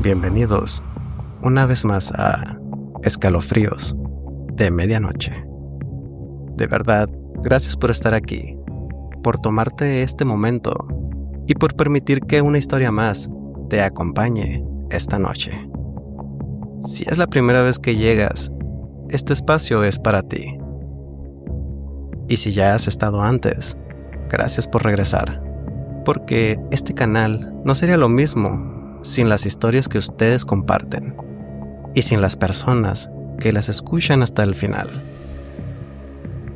Bienvenidos una vez más a Escalofríos de Medianoche. De verdad, gracias por estar aquí, por tomarte este momento y por permitir que una historia más te acompañe esta noche. Si es la primera vez que llegas, este espacio es para ti. Y si ya has estado antes, gracias por regresar, porque este canal no sería lo mismo sin las historias que ustedes comparten y sin las personas que las escuchan hasta el final.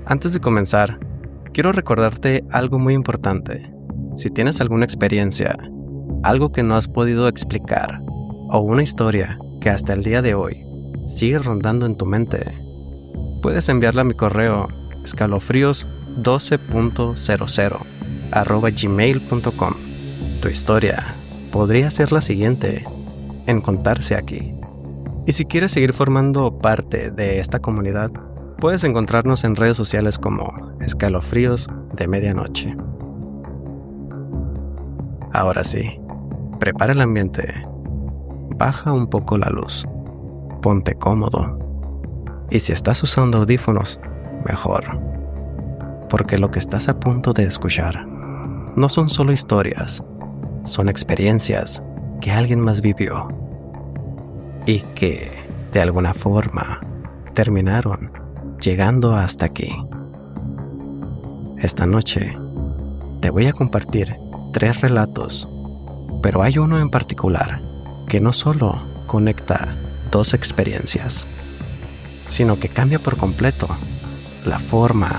Antes de comenzar, quiero recordarte algo muy importante. Si tienes alguna experiencia, algo que no has podido explicar, o una historia que hasta el día de hoy sigue rondando en tu mente, puedes enviarla a mi correo escalofríos12.00@gmail.com. Tu historia podría ser la siguiente en contarse aquí. Y si quieres seguir formando parte de esta comunidad, puedes encontrarnos en redes sociales como Escalofríos de Medianoche. Ahora sí, prepara el ambiente, baja un poco la luz, ponte cómodo, y si estás usando audífonos, mejor, porque lo que estás a punto de escuchar no son solo historias, son experiencias que alguien más vivió y que, de alguna forma, terminaron llegando hasta aquí. Esta noche te voy a compartir 3 relatos, pero hay uno en particular que no solo conecta 2 experiencias, sino que cambia por completo la forma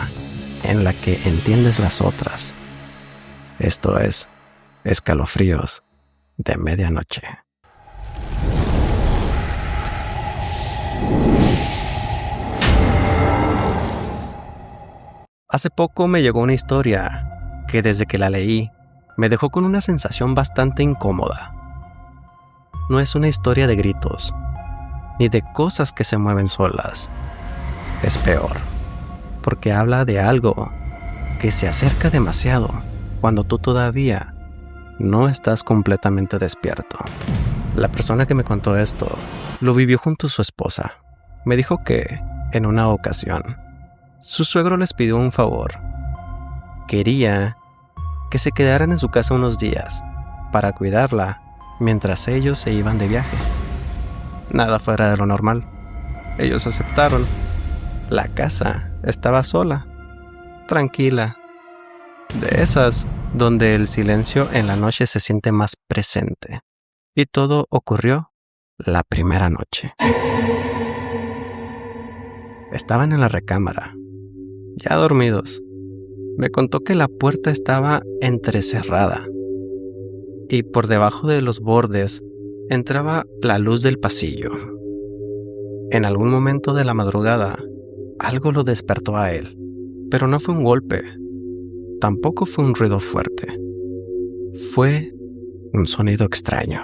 en la que entiendes las otras. Esto es Escalofríos de Medianoche. Hace poco me llegó una historia que desde que la leí me dejó con una sensación bastante incómoda. No es una historia de gritos, ni de cosas que se mueven solas. Es peor, porque habla de algo que se acerca demasiado cuando tú todavía no estás completamente despierto. La persona que me contó esto lo vivió junto a su esposa. Me dijo que, en una ocasión, su suegro les pidió un favor. Quería que se quedaran en su casa unos días para cuidarla mientras ellos se iban de viaje. Nada fuera de lo normal. Ellos aceptaron. La casa estaba sola, tranquila. De esas donde el silencio en la noche se siente más presente. Y todo ocurrió la primera noche. Estaban en la recámara, ya dormidos. Me contó que la puerta estaba entrecerrada y por debajo de los bordes entraba la luz del pasillo. En algún momento de la madrugada, algo lo despertó a él, pero no fue un golpe. Tampoco fue un ruido fuerte. Fue un sonido extraño,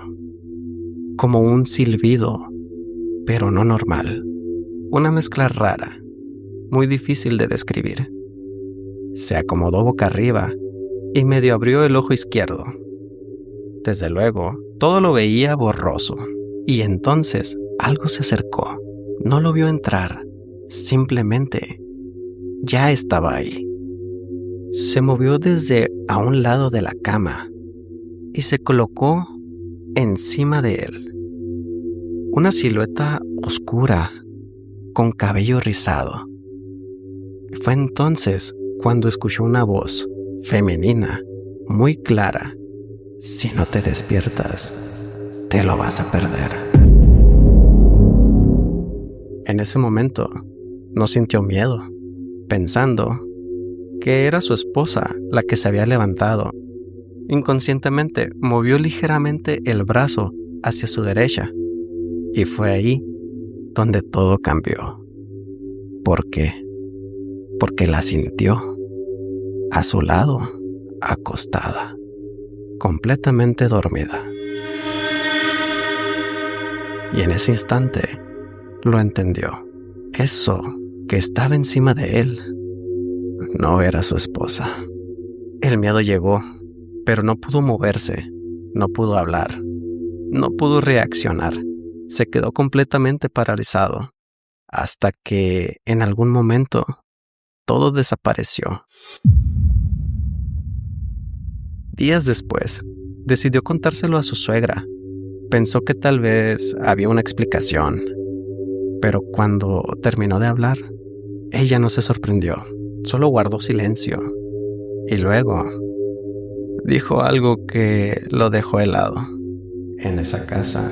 como un silbido, pero no normal. Una mezcla rara, muy difícil de describir. Se acomodó boca arriba y medio abrió el ojo izquierdo. Desde luego, todo lo veía borroso. Y entonces algo se acercó. No lo vio entrar, simplemente ya estaba ahí. Se movió desde a un lado de la cama y se colocó encima de él. Una silueta oscura con cabello rizado. Fue entonces cuando escuchó una voz femenina muy clara. Si no te despiertas, te lo vas a perder. En ese momento no sintió miedo, pensando que era su esposa la que se había levantado. Inconscientemente movió ligeramente el brazo hacia su derecha y fue ahí donde todo cambió. ¿Por qué? Porque la sintió a su lado, acostada, completamente dormida. Y en ese instante lo entendió. Eso que estaba encima de él no era su esposa. El miedo llegó, pero no pudo moverse, no pudo hablar. No pudo reaccionar. Se quedó completamente paralizado, hasta que en algún momento todo desapareció. Días después, decidió contárselo a su suegra. Pensó que tal vez había una explicación, pero cuando terminó de hablar, ella no se sorprendió, solo guardó silencio. Y luego dijo algo que lo dejó helado. En esa casa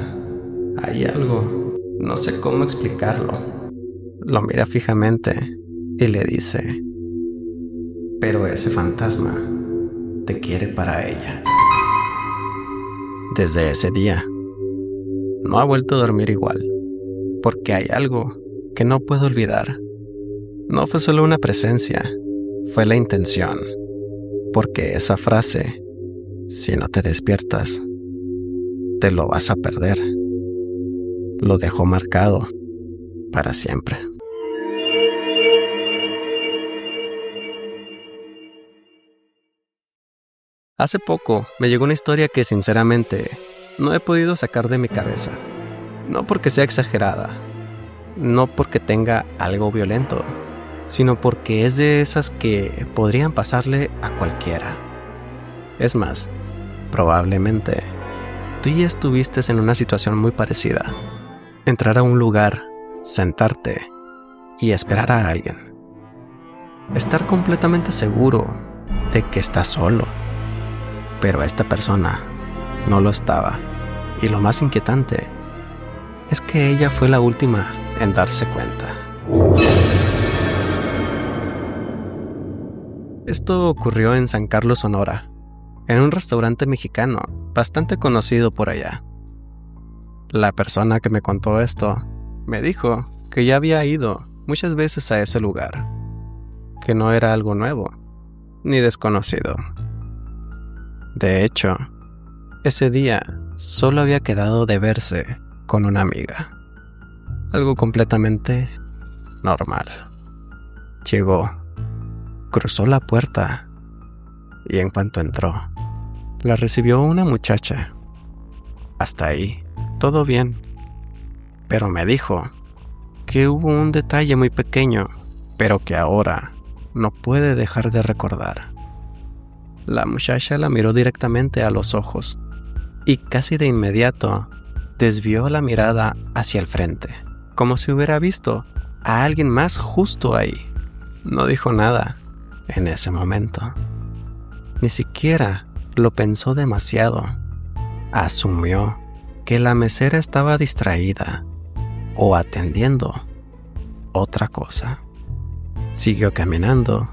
hay algo, no sé cómo explicarlo. Lo mira fijamente y le dice: pero ese fantasma te quiere para ella. Desde ese día, no ha vuelto a dormir igual, porque hay algo que no puedo olvidar. No fue solo una presencia, fue la intención, porque esa frase, si no te despiertas, te lo vas a perder, lo dejó marcado para siempre. Hace poco me llegó una historia que sinceramente no he podido sacar de mi cabeza. No porque sea exagerada, no porque tenga algo violento, sino porque es de esas que podrían pasarle a cualquiera. Es más, probablemente tú ya estuviste en una situación muy parecida. Entrar a un lugar, sentarte y esperar a alguien. Estar completamente seguro de que estás solo. Pero esta persona no lo estaba. Y lo más inquietante es que ella fue la última en darse cuenta. Esto ocurrió en San Carlos, Sonora, en un restaurante mexicano bastante conocido por allá. La persona que me contó esto me dijo que ya había ido muchas veces a ese lugar, que no era algo nuevo ni desconocido. De hecho, ese día solo había quedado de verse con una amiga. Algo completamente normal. Llegó, cruzó la puerta y en cuanto entró, la recibió una muchacha. Hasta ahí, todo bien. Pero me dijo que hubo un detalle muy pequeño, pero que ahora no puede dejar de recordar. La muchacha la miró directamente a los ojos y casi de inmediato desvió la mirada hacia el frente, como si hubiera visto a alguien más justo ahí. No dijo nada en ese momento. Ni siquiera lo pensó demasiado. Asumió que la mesera estaba distraída o atendiendo otra cosa. Siguió caminando,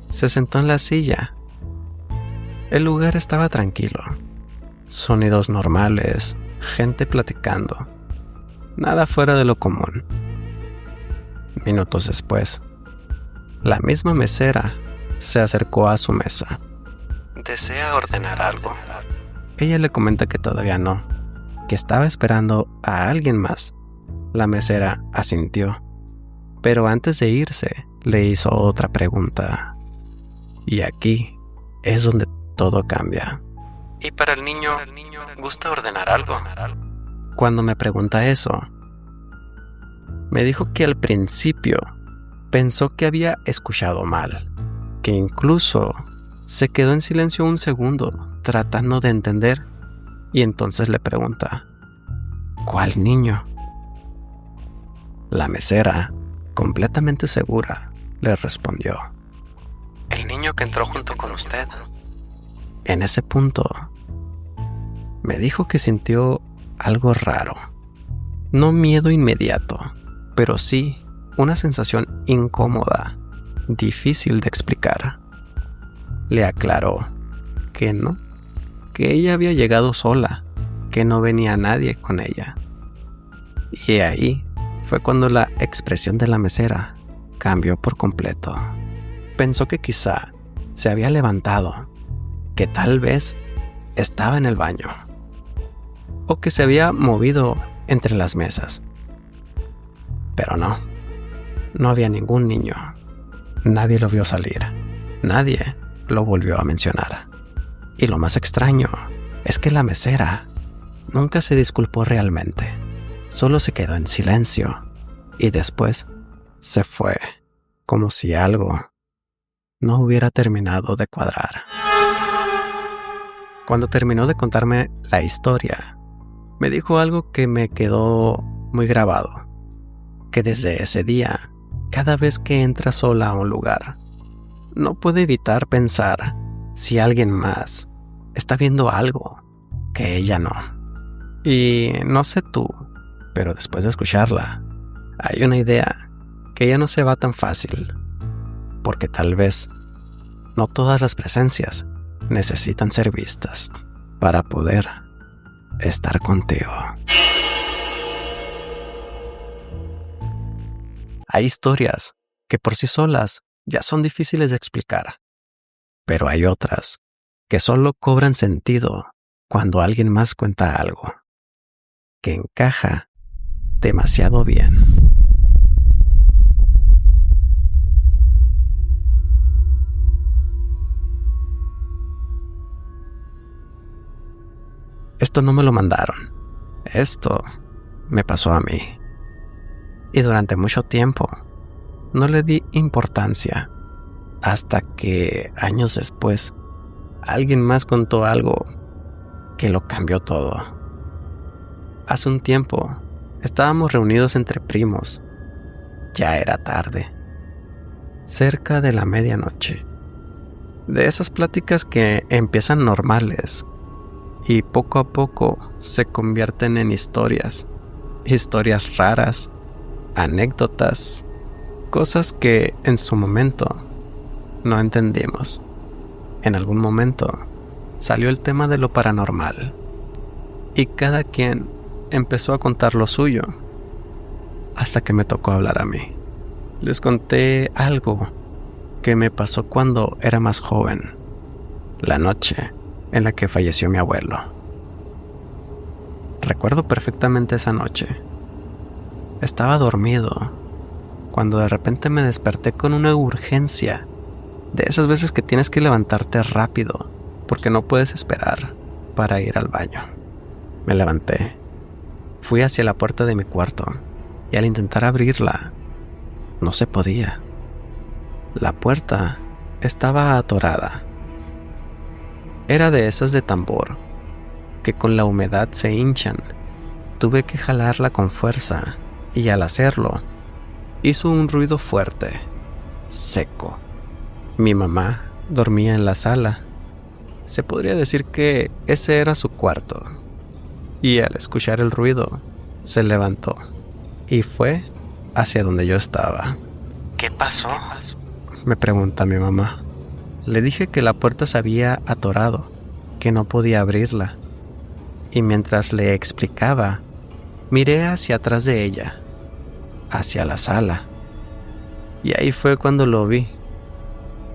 se sentó en la silla. El lugar estaba tranquilo. Sonidos normales, gente platicando. Nada fuera de lo común. Minutos después, la misma mesera se acercó a su mesa. ¿Desea ordenar algo? Ella le comenta que todavía no, que estaba esperando a alguien más. La mesera asintió, pero antes de irse, le hizo otra pregunta. Y aquí es donde todo cambia. ¿Y para el niño, gusta ordenar algo? Cuando me pregunta eso, me dijo que al principio pensó que había escuchado mal, que incluso se quedó en silencio un segundo tratando de entender, y entonces le pregunta: ¿cuál niño? La mesera, completamente segura, le respondió: el niño que entró junto con usted. En ese punto, me dijo que sintió algo raro. No miedo inmediato, pero sí una sensación incómoda, difícil de explicar. Le aclaró que no, que ella había llegado sola, que no venía nadie con ella. Y ahí fue cuando la expresión de la mesera cambió por completo. Pensó que quizá se había levantado, que tal vez estaba en el baño, o que se había movido entre las mesas. Pero no había ningún niño. Nadie lo vio salir. Nadie lo volvió a mencionar. Y lo más extraño es que la mesera Nunca se disculpó realmente, solo se quedó en silencio y después se fue, como si algo no hubiera terminado de cuadrar. Cuando terminó de contarme la historia, me dijo algo que me quedó muy grabado, que desde ese día, cada vez que entra sola a un lugar, no puede evitar pensar si alguien más está viendo algo que ella no. Y no sé tú, pero después de escucharla, hay una idea que ya no se va tan fácil, porque tal vez no todas las presencias necesitan ser vistas para poder estar contigo. Hay historias que por sí solas ya son difíciles de explicar, pero hay otras que solo cobran sentido cuando alguien más cuenta algo que encaja demasiado bien. Esto no me lo mandaron. Esto me pasó a mí. Y durante mucho tiempo no le di importancia hasta que años después alguien más contó algo que lo cambió todo. Hace un tiempo estábamos reunidos entre primos. Ya era tarde, cerca de la medianoche. De esas pláticas que empiezan normales y poco a poco se convierten en historias raras, anécdotas, cosas que en su momento no entendimos. En algún momento salió el tema de lo paranormal y cada quien empezó a contar lo suyo hasta que me tocó hablar a mí. Les conté algo que me pasó cuando era más joven, la noche en la que falleció mi abuelo. Recuerdo perfectamente esa noche. Estaba dormido cuando de repente me desperté con una urgencia, de esas veces que tienes que levantarte rápido porque no puedes esperar para ir al baño. Me levanté, fui hacia la puerta de mi cuarto y al intentar abrirla, no se podía. La puerta estaba atorada. Era de esas de tambor, que con la humedad se hinchan. Tuve que jalarla con fuerza y al hacerlo, hizo un ruido fuerte, seco. Mi mamá dormía en la sala. Se podría decir que ese era su cuarto. Y al escuchar el ruido, se levantó y fue hacia donde yo estaba. ¿Qué pasó? Me pregunta mi mamá. Le dije que la puerta se había atorado, que no podía abrirla. Y mientras le explicaba, miré hacia atrás de ella, hacia la sala. Y ahí fue cuando lo vi,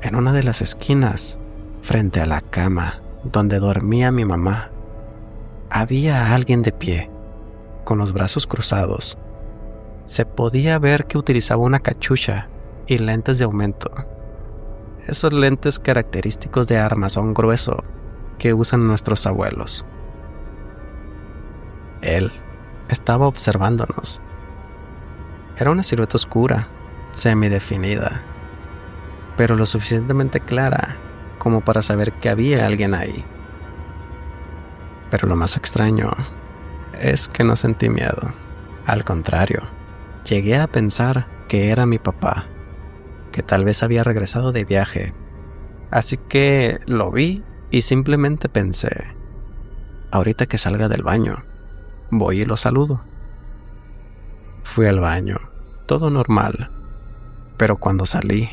en una de las esquinas, frente a la cama donde dormía mi mamá. Había alguien de pie, con los brazos cruzados. Se podía ver que utilizaba una cachucha y lentes de aumento. Esos lentes característicos de armazón grueso que usan nuestros abuelos. Él estaba observándonos. Era una silueta oscura, semidefinida, pero lo suficientemente clara como para saber que había alguien ahí. Pero lo más extraño es que no sentí miedo. Al contrario, llegué a pensar que era mi papá, que tal vez había regresado de viaje. Así que lo vi y simplemente pensé, ahorita que salga del baño, voy y lo saludo. Fui al baño, todo normal, pero cuando salí,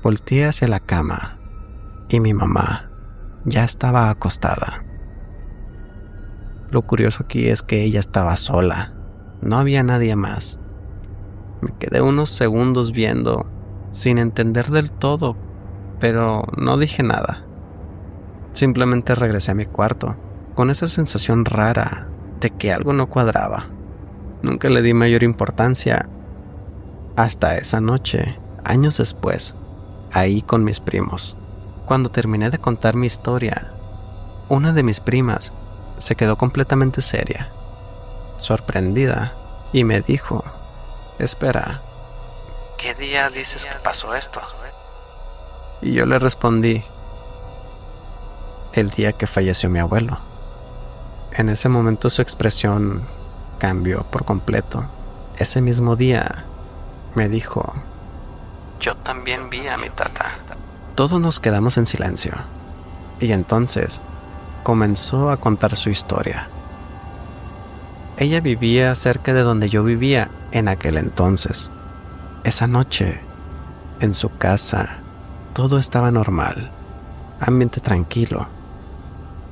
volteé hacia la cama y mi mamá ya estaba acostada. Lo curioso aquí es que ella estaba sola, no había nadie más. Me quedé unos segundos viendo, sin entender del todo, pero no dije nada. Simplemente regresé a mi cuarto, con esa sensación rara de que algo no cuadraba. Nunca le di mayor importancia hasta esa noche, años después, ahí con mis primos. Cuando terminé de contar mi historia, una de mis primas se quedó completamente seria, sorprendida, y me dijo: espera, ¿qué día dices que pasó esto? Y yo le respondí: el día que falleció mi abuelo. En ese momento su expresión cambió por completo. Ese mismo día me dijo: yo también vi a mi tata. Todos nos quedamos en silencio, y entonces comenzó a contar su historia. Ella vivía cerca de donde yo vivía en aquel entonces. Esa noche, en su casa, todo estaba normal, ambiente tranquilo.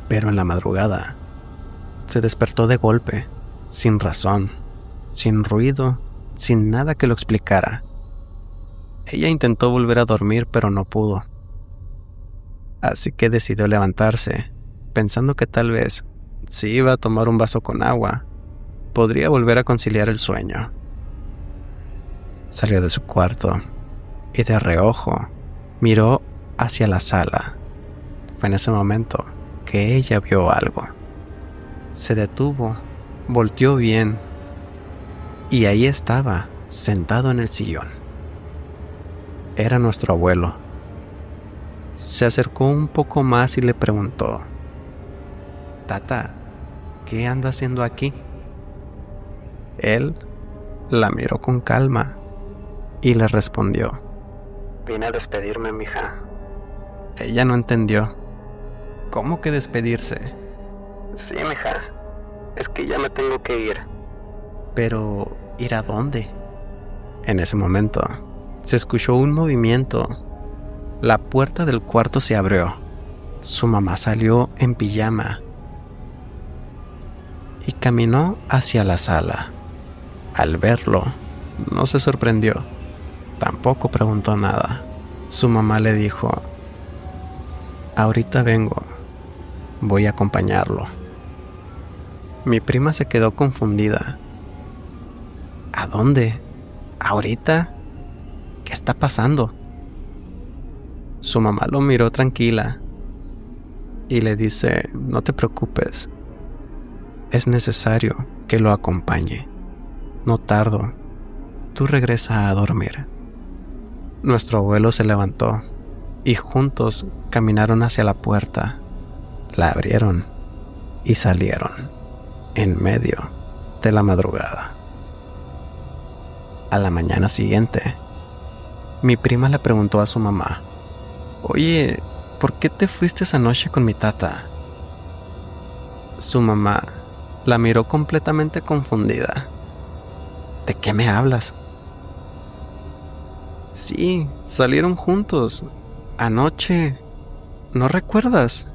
Pero en la madrugada, se despertó de golpe, sin razón, sin ruido, sin nada que lo explicara. Ella intentó volver a dormir, pero no pudo. Así que decidió levantarse, pensando que tal vez, si iba a tomar un vaso con agua, podría volver a conciliar el sueño. Salió de su cuarto y de reojo miró hacia la sala. Fue en ese momento que ella vio algo. Se detuvo, volteó bien, y ahí estaba, sentado en el sillón. Era nuestro abuelo. Se acercó un poco más y le preguntó: tata, ¿qué anda haciendo aquí? Él la miró con calma y le respondió: vine a despedirme, mija. Ella no entendió. ¿Cómo que despedirse? Sí, mija, es que ya me tengo que ir. Pero, ¿ir a dónde? En ese momento, se escuchó un movimiento. La puerta del cuarto se abrió. Su mamá salió en pijama y caminó hacia la sala. Al verlo, no se sorprendió. Tampoco preguntó nada. Su mamá le dijo: ahorita vengo, voy a acompañarlo. Mi prima se quedó confundida. ¿A dónde? ¿Ahorita? ¿Qué está pasando? Su mamá lo miró tranquila y le dice: no te preocupes, es necesario que lo acompañe. No tardo, tú regresa a dormir. Nuestro abuelo se levantó y juntos caminaron hacia la puerta. La abrieron y salieron en medio de la madrugada. A la mañana siguiente, mi prima le preguntó a su mamá: oye, ¿por qué te fuiste esa noche con mi tata? Su mamá la miró completamente confundida. ¿De qué me hablas? Sí, salieron juntos. Anoche. ¿No recuerdas?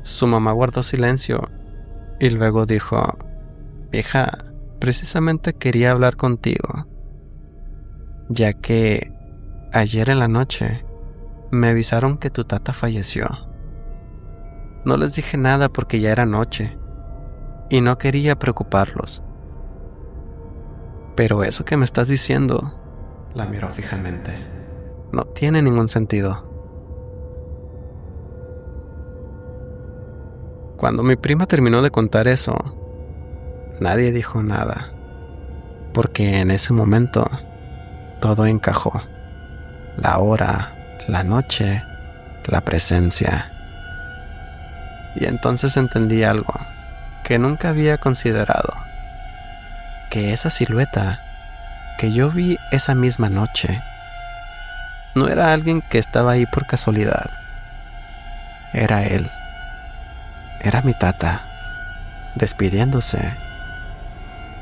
Su mamá guardó silencio y luego dijo: hija, precisamente quería hablar contigo, ya que ayer en la noche me avisaron que tu tata falleció. No les dije nada porque ya era noche y no quería preocuparlos. Pero eso que me estás diciendo, la miró fijamente, no tiene ningún sentido. Cuando mi prima terminó de contar eso, nadie dijo nada, porque en ese momento todo encajó. La hora, la noche, la presencia. Y entonces entendí algo que nunca había considerado: que esa silueta que yo vi esa misma noche no era alguien que estaba ahí por casualidad. Era él. Era mi tata, despidiéndose,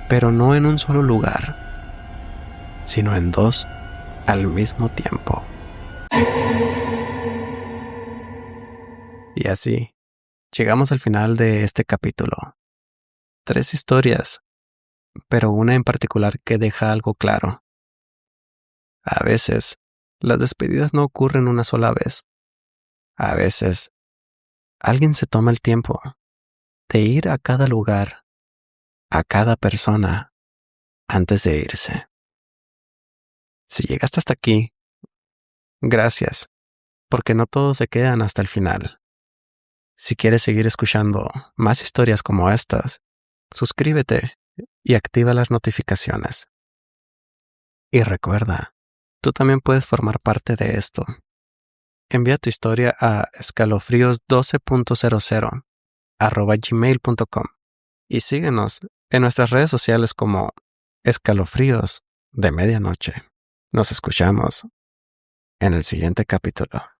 pero no en un solo lugar, sino en dos al mismo tiempo. Y así, llegamos al final de este capítulo. 3 historias, pero una en particular que deja algo claro. A veces, las despedidas no ocurren una sola vez. A veces, alguien se toma el tiempo de ir a cada lugar, a cada persona, antes de irse. Si llegaste hasta aquí, gracias, porque no todos se quedan hasta el final. Si quieres seguir escuchando más historias como estas, suscríbete y activa las notificaciones. Y recuerda, tú también puedes formar parte de esto. Envía tu historia a escalofríos12.00@gmail.com y síguenos en nuestras redes sociales como Escalofríos de Medianoche. Nos escuchamos en el siguiente capítulo.